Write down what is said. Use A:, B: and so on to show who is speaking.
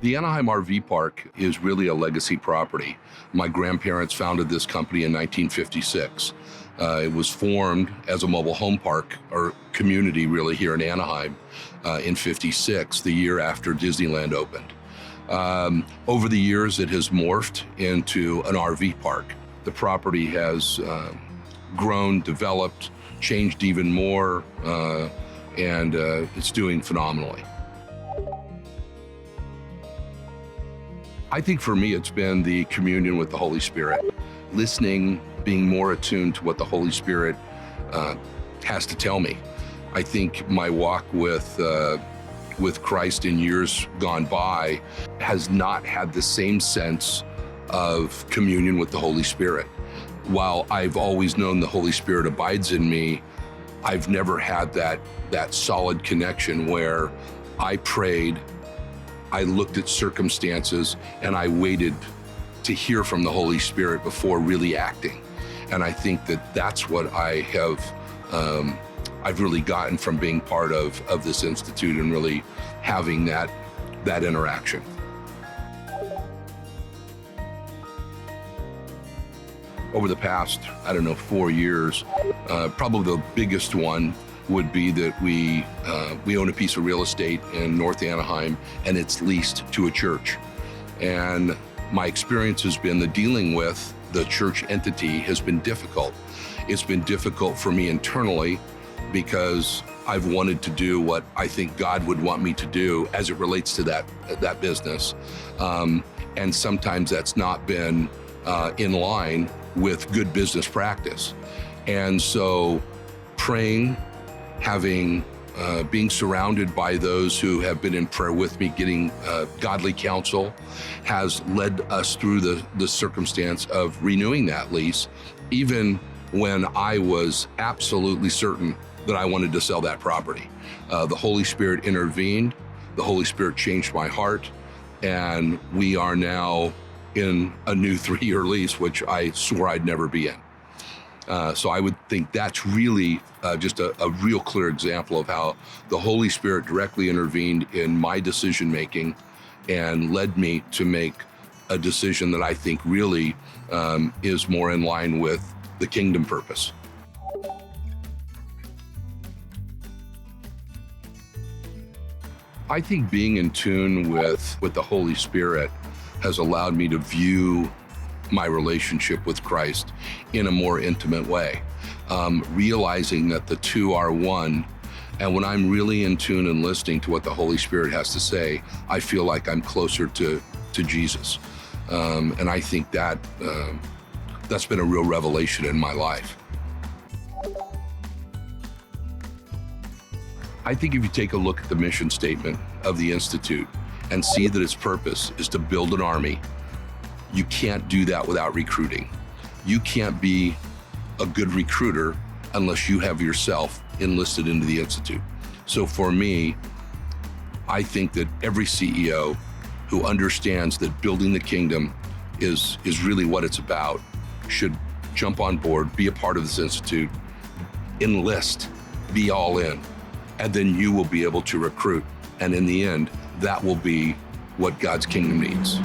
A: The Anaheim RV Park is really a legacy property. My grandparents founded this company in 1956. It was formed as a mobile home park or community really here in Anaheim in 56, the year after Disneyland opened. Over the years, it has morphed into an RV park. The property has grown, developed, changed even more, and it's doing phenomenally. I think for me, it's been the communion with the Holy Spirit, listening, being more attuned to what the Holy Spirit has to tell me. I think my walk with Christ in years gone by has not had the same sense of communion with the Holy Spirit. While I've always known the Holy Spirit abides in me, I've never had that solid connection where I prayed, I looked at circumstances, and I waited to hear from the Holy Spirit before really acting. And I think that that's what I've really gotten from being part of this institute and really having that interaction. Over the past, 4 years, probably the biggest one would be that we own a piece of real estate in North Anaheim, and it's leased to a church. And my experience has been that dealing with the church entity has been difficult. It's been difficult for me internally because I've wanted to do what I think God would want me to do as it relates to that business. And sometimes that's not been in line with good business practice. And so praying, being surrounded by those who have been in prayer with me, getting godly counsel, has led us through the circumstance of renewing that lease, even when I was absolutely certain that I wanted to sell that property. The Holy Spirit intervened, the Holy Spirit changed my heart, and we are now in a new 3-year lease, which I swore I'd never be in. So I would think that's really just a real clear example of how the Holy Spirit directly intervened in my decision-making and led me to make a decision that I think really is more in line with the kingdom purpose. I think being in tune with the Holy Spirit has allowed me to view my relationship with Christ in a more intimate way, realizing that the two are one. And when I'm really in tune and listening to what the Holy Spirit has to say, I feel like I'm closer to Jesus. And I think that's been a real revelation in my life. I think if you take a look at the mission statement of the Institute and see that its purpose is to build an army, you can't do that without recruiting. You can't be a good recruiter unless you have yourself enlisted into the Institute. So for me, I think that every CEO who understands that building the kingdom is really what it's about should jump on board, be a part of this Institute, enlist, be all in, and then you will be able to recruit. And in the end, that will be what God's kingdom needs.